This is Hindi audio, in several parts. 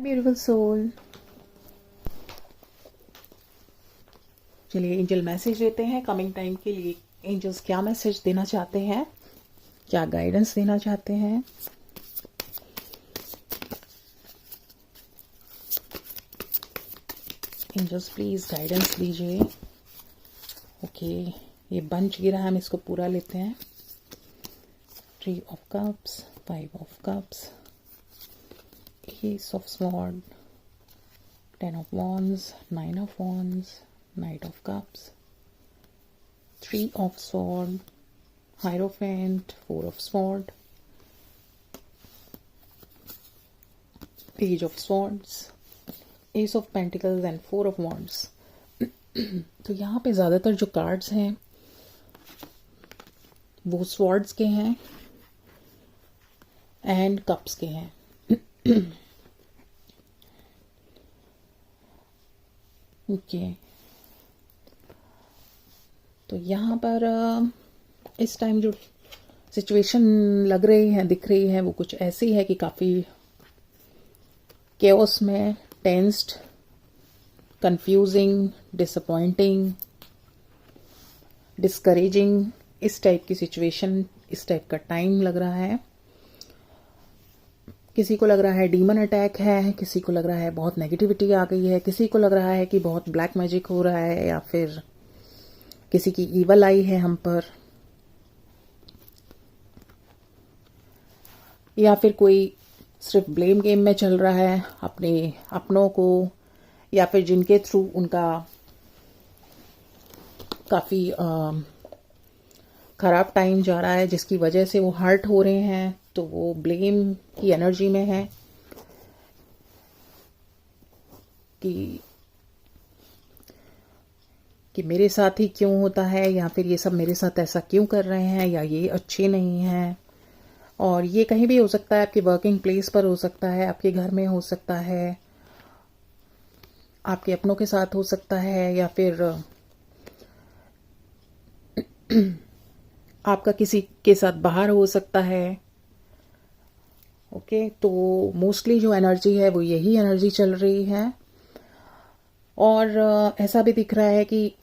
ब्यूटीफुल सोल, चलिए एंजल मैसेज देते हैं कमिंग टाइम के लिए। एंजल्स क्या मैसेज देना चाहते हैं, क्या गाइडेंस देना चाहते हैं। एंजल्स प्लीज गाइडेंस दीजिए। ओके, ये बंच गिरा है, हम इसको पूरा लेते हैं। 3 of cups, 5 of cups, S of sword, 10 of wands, 9 of wands, knight of cups, 3 of sword, hierophant, 4 of sword, page of swords, ace of pentacles and 4 of wands. तो यहाँ पे ज़्यादातर जो कार्ड्स हैं वो स्वॉर्ड्स के हैं एंड कप्स के हैं। ओके, तो यहाँ पर इस टाइम जो सिचुएशन लग रही है, दिख रही है, वो कुछ ऐसी है कि काफ़ी केओस में, टेंस्ड, कंफ्यूजिंग, डिसअपॉइंटिंग, डिस्करेजिंग, इस टाइप की सिचुएशन, इस टाइप का टाइम लग रहा है। किसी को लग रहा है डीमन अटैक है, किसी को लग रहा है बहुत नेगेटिविटी आ गई है, किसी को लग रहा है कि बहुत ब्लैक मैजिक हो रहा है, या फिर किसी की ईवल आई है हम पर, या फिर कोई सिर्फ ब्लेम गेम में चल रहा है अपने अपनों को, या फिर जिनके थ्रू उनका काफ़ी खराब टाइम जा रहा है, जिसकी वजह से वो हर्ट हो रहे हैं, तो वो ब्लेम की एनर्जी में है कि मेरे साथ ही क्यों होता है, या फिर ये सब मेरे साथ ऐसा क्यों कर रहे हैं, या ये अच्छे नहीं हैं। और ये कहीं भी हो सकता है, आपके वर्किंग प्लेस पर हो सकता है, आपके घर में हो सकता है, आपके अपनों के साथ हो सकता है, या फिर आपका किसी के साथ बाहर हो सकता है। ओके, तो मोस्टली जो एनर्जी है वो यही एनर्जी चल रही है। और ऐसा भी दिख रहा है कि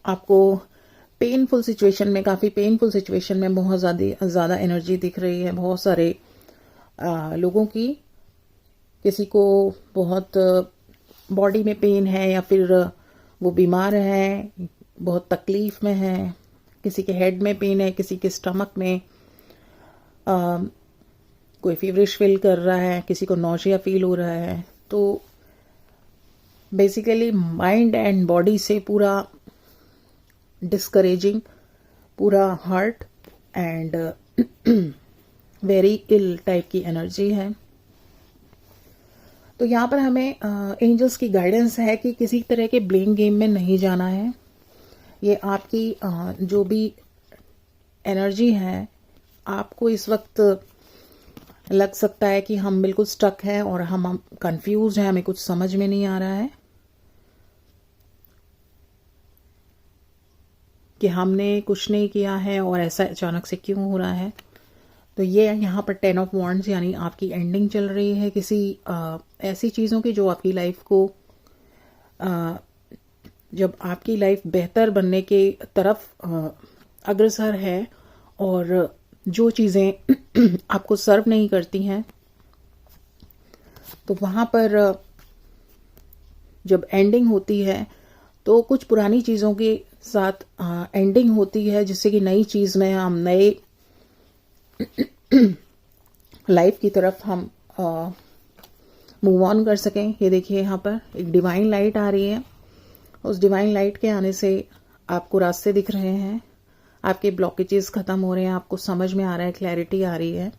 आपको पेनफुल सिचुएशन में, काफ़ी पेनफुल सिचुएशन में बहुत ज़्यादा एनर्जी दिख रही है बहुत सारे लोगों की। किसी को बहुत बॉडी में पेन है, या फिर वो बीमार है, बहुत तकलीफ में है, किसी के हेड में पेन है, किसी के स्टमक में कोई फीवरिश फील कर रहा है, किसी को नौशिया फील हो रहा है। तो बेसिकली माइंड एंड बॉडी से पूरा डिस्करेजिंग, पूरा heart and very ill type की एनर्जी है। तो यहाँ पर हमें एंजल्स की गाइडेंस है कि किसी तरह के ब्लेम गेम में नहीं जाना है। ये आपकी जो भी एनर्जी है, आपको इस वक्त लग सकता है कि हम बिल्कुल स्टक हैं और हम कंफ्यूज हैं, हमें कुछ समझ में नहीं आ रहा है कि हमने कुछ नहीं किया है और ऐसा अचानक से क्यों हो रहा है। तो ये यहाँ पर 10 ऑफ वॉन्ड्स, यानी आपकी एंडिंग चल रही है किसी ऐसी चीज़ों की जो आपकी लाइफ को जब आपकी लाइफ बेहतर बनने के तरफ अग्रसर है, और जो चीज़ें आपको सर्व नहीं करती हैं, तो वहाँ पर जब एंडिंग होती है तो कुछ पुरानी चीज़ों के साथ एंडिंग होती है, जिससे कि नई चीज़ में हम नए लाइफ की तरफ हम मूव ऑन कर सकें। ये देखिए, यहाँ पर एक डिवाइन लाइट आ रही है। उस डिवाइन लाइट के आने से आपको रास्ते दिख रहे हैं, आपके ब्लॉकेजेस खत्म हो रहे हैं, आपको समझ में आ रहा है, क्लैरिटी आ रही है।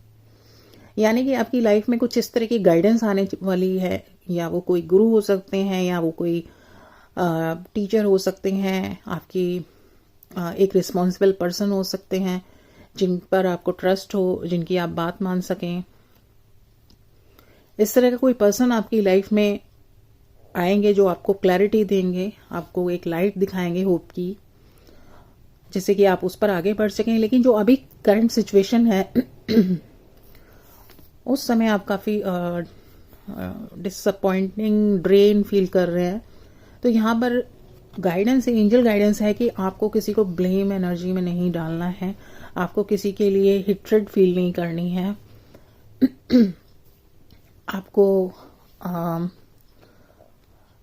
यानी कि आपकी लाइफ में कुछ इस तरह की गाइडेंस आने वाली है, या वो कोई गुरु हो सकते हैं, या वो कोई टीचर हो सकते हैं, आपकी एक रिस्पॉन्सिबल पर्सन हो सकते हैं, जिन पर आपको ट्रस्ट हो, जिनकी आप बात मान सकें। इस तरह का कोई पर्सन आपकी लाइफ में आएंगे जो आपको क्लैरिटी देंगे, आपको एक लाइट दिखाएंगे होप की, जिससे कि आप उस पर आगे बढ़ सकें। लेकिन जो अभी करंट सिचुएशन है उस समय आप काफ़ी डिसअपॉइंटिंग ड्रेन फील कर रहे हैं। तो यहाँ पर गाइडेंस, एंजल गाइडेंस है कि आपको किसी को ब्लेम एनर्जी में नहीं डालना है, आपको किसी के लिए हिट्रेड फील नहीं करनी है। आपको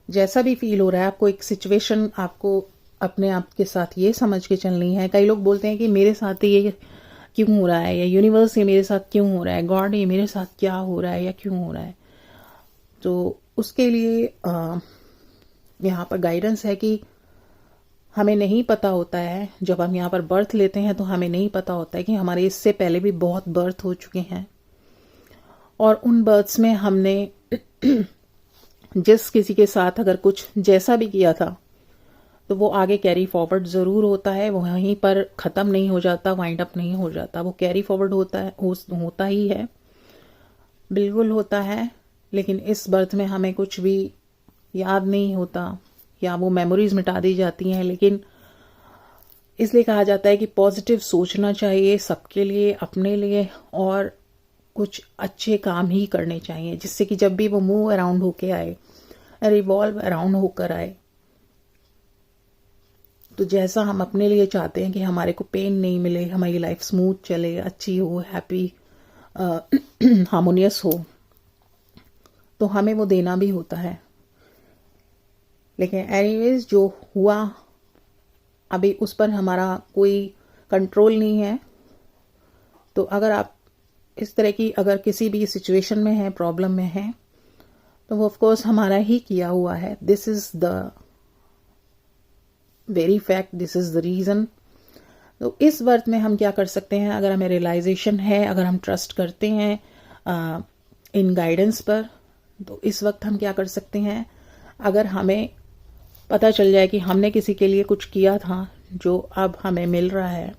जैसा भी फील हो रहा है, आपको एक सिचुएशन आपको अपने आप के साथ ये समझ के चलनी है। कई लोग बोलते हैं कि मेरे साथ ये क्यों हो रहा है, या यूनिवर्स ये मेरे साथ क्यों हो रहा है, गॉड ये मेरे साथ क्या हो रहा है या क्यों हो रहा है। तो उसके लिए यहाँ पर गाइडेंस है कि हमें नहीं पता होता है, जब हम यहाँ पर बर्थ लेते हैं तो हमें नहीं पता होता है कि हमारे इससे पहले भी बहुत बर्थ हो चुके हैं, और उन बर्थ्स में हमने जिस किसी के साथ अगर कुछ जैसा भी किया था तो वो आगे कैरी फॉरवर्ड ज़रूर होता है, वो वहीं पर ख़त्म नहीं हो जाता, वाइंड अप नहीं हो जाता, वो कैरी फॉरवर्ड होता है, होता ही है, बिल्कुल होता है। लेकिन इस बर्थ में हमें कुछ भी याद नहीं होता, या वो मेमोरीज मिटा दी जाती हैं। लेकिन इसलिए कहा जाता है कि पॉजिटिव सोचना चाहिए सबके लिए, अपने लिए, और कुछ अच्छे काम ही करने चाहिए, जिससे कि जब भी वो मूव अराउंड होके आए, रिवॉल्व अराउंड होकर आए, तो जैसा हम अपने लिए चाहते हैं कि हमारे को पेन नहीं मिले, हमारी लाइफ स्मूथ चले, अच्छी हो, हैप्पी, हार्मोनियस हो, तो हमें वो देना भी होता है। लेकिन एनीवेज जो हुआ अभी उस पर हमारा कोई कंट्रोल नहीं है। तो अगर आप इस तरह की अगर किसी भी सिचुएशन में है, प्रॉब्लम में है, तो वो ऑफकोर्स हमारा ही किया हुआ है। This is the very fact, this is the reason. तो इस वर्थ में हम क्या कर सकते हैं, अगर हमें रियलाइजेशन है, अगर हम ट्रस्ट करते हैं इन गाइडेंस पर, तो इस वक्त हम क्या कर सकते हैं, अगर हमें पता चल जाए कि हमने किसी के लिए कुछ किया था जो अब हमें मिल रहा है,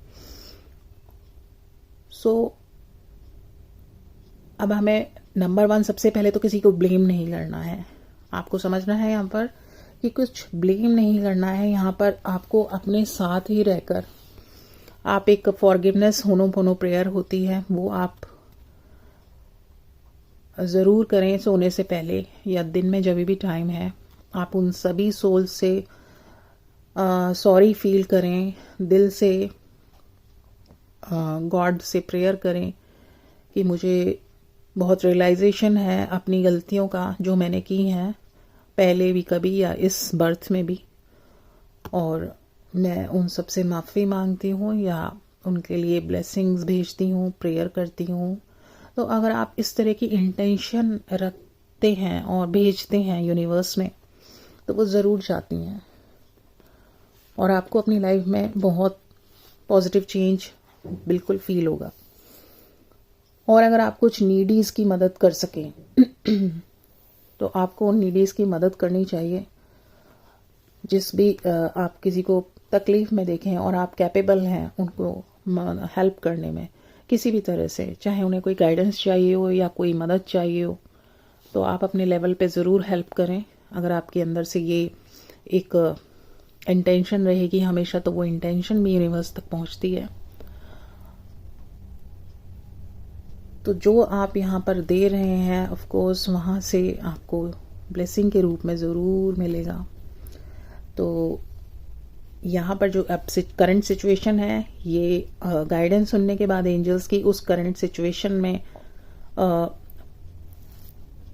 सो अब हमें नंबर 1 सबसे पहले तो किसी को ब्लेम नहीं करना है। आपको समझना है यहाँ पर कि कुछ ब्लेम नहीं करना है। यहाँ पर आपको अपने साथ ही रहकर आप एक फॉरगिवनेस होनोपोनो प्रेयर होती है, वो आप ज़रूर करें सोने से पहले या दिन में जब भी टाइम है। आप उन सभी सोल से सॉरी फील करें, दिल से गॉड से प्रेयर करें कि मुझे बहुत रियलाइजेशन है अपनी गलतियों का जो मैंने की हैं पहले भी कभी या इस बर्थ में भी, और मैं उन सब से माफ़ी मांगती हूँ या उनके लिए ब्लेसिंग्स भेजती हूँ, प्रेयर करती हूँ। तो अगर आप इस तरह की इंटेंशन रखते हैं और भेजते हैं यूनिवर्स में, तो वो ज़रूर चाहती हैं, और आपको अपनी लाइफ में बहुत पॉजिटिव चेंज बिल्कुल फील होगा। और अगर आप कुछ नीडीज़ की मदद कर सकें तो आपको उन नीडीज़ की मदद करनी चाहिए। जिस भी आप किसी को तकलीफ़ में देखें और आप कैपेबल हैं उनको हेल्प करने में किसी भी तरह से, चाहे उन्हें कोई गाइडेंस चाहिए हो या कोई मदद चाहिए हो, तो आप अपने लेवल पे ज़रूर हेल्प करें। अगर आपके अंदर से ये एक इंटेंशन रहेगी हमेशा, तो वो इंटेंशन भी यूनिवर्स तक पहुंचती है। तो जो आप यहाँ पर दे रहे हैं ऑफ कोर्स वहाँ से आपको ब्लेसिंग के रूप में ज़रूर मिलेगा। तो यहाँ पर जो अब करंट सिचुएशन है, ये गाइडेंस सुनने के बाद एंजल्स की, उस करंट सिचुएशन में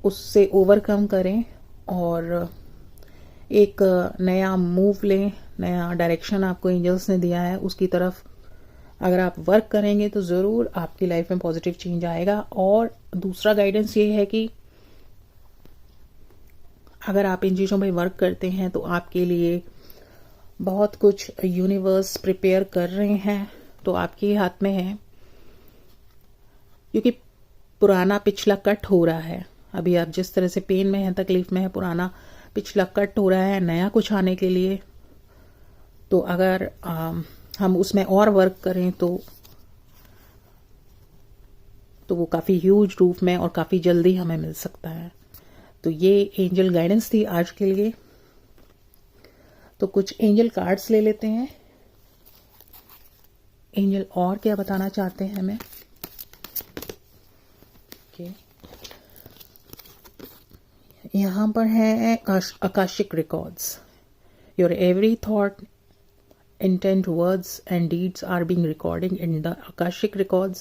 उससे ओवरकम करें और एक नया मूव लें, नया डायरेक्शन आपको एंजल्स ने दिया है उसकी तरफ अगर आप वर्क करेंगे तो ज़रूर आपकी लाइफ में पॉजिटिव चेंज आएगा। और दूसरा गाइडेंस ये है कि अगर आप इन चीज़ों पे वर्क करते हैं तो आपके लिए बहुत कुछ यूनिवर्स प्रिपेयर कर रहे हैं, तो आपके हाथ में है, क्योंकि पुराना पिछला कट हो रहा है। अभी आप जिस तरह से पेन में हैं, तकलीफ में है, पुराना पिछला कट हो रहा है नया कुछ आने के लिए। तो अगर हम उसमें और वर्क करें तो वो काफ़ी ह्यूज रूप में और काफ़ी जल्दी हमें मिल सकता है। तो ये एंजल गाइडेंस थी आज के लिए। तो कुछ एंजल कार्ड्स ले लेते हैं। एंजल और क्या बताना चाहते हैं हमें ओके, यहाँ पर है Akashic records. Your every thought, intent, words and deeds are being recorded in the Akashic records.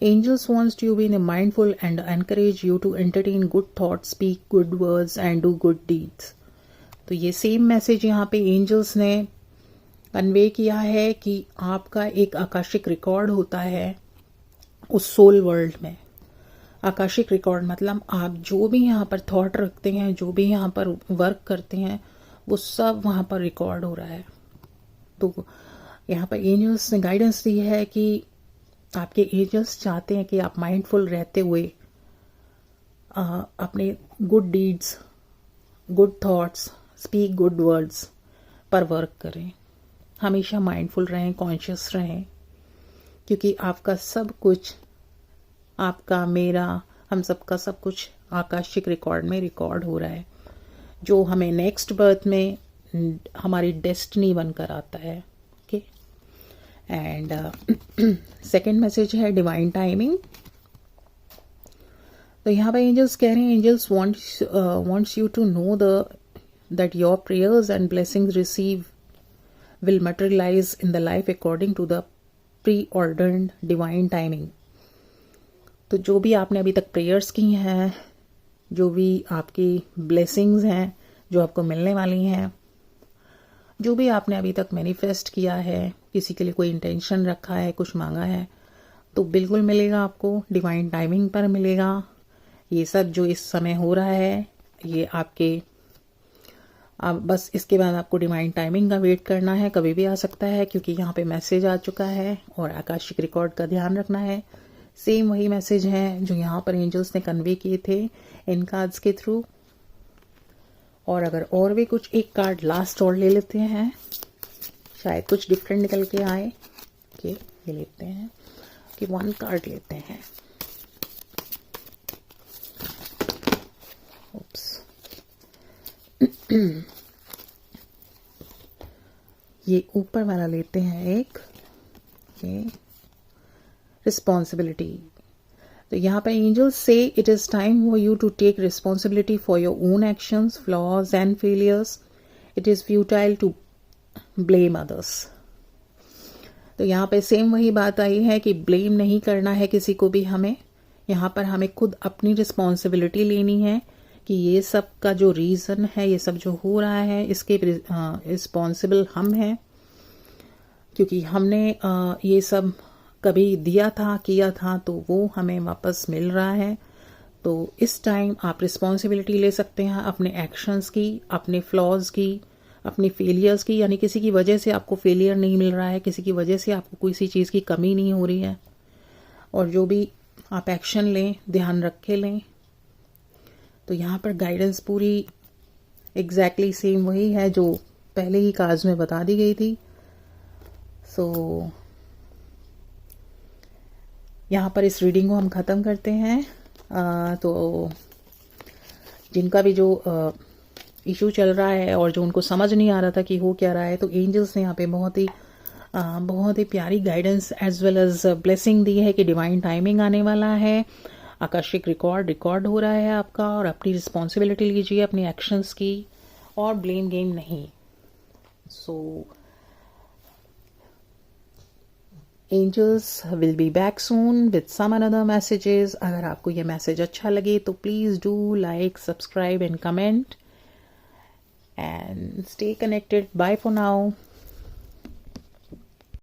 Angels wants you to be mindful and encourage you to entertain good thoughts, speak good words and do good deeds. तो ये सेम मैसेज यहाँ पे एंजल्स ने कन्वे किया है कि आपका एक आकाशिक रिकॉर्ड होता है उस सोल वर्ल्ड में. आकाशिक रिकॉर्ड मतलब आप जो भी यहाँ पर थॉट रखते हैं, जो भी यहाँ पर वर्क करते हैं, वो सब वहाँ पर रिकॉर्ड हो रहा है. तो यहाँ पर एंजल्स ने गाइडेंस दी है कि आपके एंजल्स चाहते हैं कि आप माइंडफुल रहते हुए अपने good deeds, good thoughts, speak good words पर वर्क करें. हमेशा माइंडफुल रहें, कॉन्शियस रहें, क्योंकि आपका सब कुछ, आपका, मेरा, हम सबका सब कुछ आकाशिक रिकॉर्ड में रिकॉर्ड हो रहा है, जो हमें नेक्स्ट बर्थ में हमारी डेस्टिनी बनकर आता है. ओके, एंड सेकेंड मैसेज है डिवाइन टाइमिंग. तो यहाँ पर एंजल्स कह रहे हैं, angels wants you to know that your prayers and blessings receive will materialise in the life according to the pre ordered divine timing. तो जो भी आपने अभी तक प्रेयर्स की हैं, जो भी आपकी ब्लेसिंग्स हैं जो आपको मिलने वाली हैं, जो भी आपने अभी तक मैनिफेस्ट किया है, किसी के लिए कोई इंटेंशन रखा है, कुछ मांगा है, तो बिल्कुल मिलेगा आपको, डिवाइन टाइमिंग पर मिलेगा. ये सब जो इस समय हो रहा है, ये आपके, अब बस इसके बाद आपको डिवाइन टाइमिंग का वेट करना है. कभी भी आ सकता है, क्योंकि यहाँ पे मैसेज आ चुका है और आकाशिक रिकॉर्ड का ध्यान रखना है. सेम वही मैसेज है जो यहाँ पर एंजल्स ने कन्वे किए थे इन कार्ड्स के थ्रू. और अगर और भी कुछ एक कार्ड लास्ट और ले लेते हैं, शायद कुछ डिफरेंट निकल के आए. ओके, ये लेते हैं कि 1 कार्ड लेते हैं. उप्स. ये ऊपर वाला लेते हैं एक. Okay, responsibility. तो यहाँ पे एंजल्स से it is time for you to take responsibility for your own actions, flaws and failures. It is futile to blame others. तो यहाँ पे सेम वही बात आई है कि ब्लेम नहीं करना है किसी को भी. हमें यहाँ पर हमें खुद अपनी रिस्पॉन्सिबिलिटी लेनी है कि ये सब का जो रीज़न है, ये सब जो हो रहा है, इसके रिस्पॉन्सिबल हम हैं, क्योंकि हमने ये सब कभी दिया था, किया था, तो वो हमें वापस मिल रहा है. तो इस टाइम आप रिस्पॉन्सिबिलिटी ले सकते हैं अपने एक्शंस की, अपने फ्लॉज की, अपनी फेलियर्स की. यानी किसी की वजह से आपको फेलियर नहीं मिल रहा है, किसी की वजह से आपको किसी चीज़ की कमी नहीं हो रही है, और जो भी आप एक्शन लें, ध्यान रख के लें. तो यहाँ पर गाइडेंस पूरी एग्जैक्टली सेम वही है जो पहले ही कार्ड्स में बता दी गई थी. सो यहाँ पर इस रीडिंग को हम ख़त्म करते हैं. तो जिनका भी जो इशू चल रहा है और जो उनको समझ नहीं आ रहा था कि हो क्या रहा है, तो एंजल्स ने यहाँ पे बहुत ही प्यारी guidance as well as blessing दी है कि डिवाइन टाइमिंग आने वाला है, आकाशिक रिकॉर्ड हो रहा है आपका, और अपनी रिस्पॉन्सिबिलिटी लीजिए अपनी एक्शंस की, और ब्लेम गेम नहीं. सो Angels will be back soon with some another messages. अगर आपको ये मैसेज अच्छा लगे तो please do like, subscribe and comment, and stay connected. Bye for now.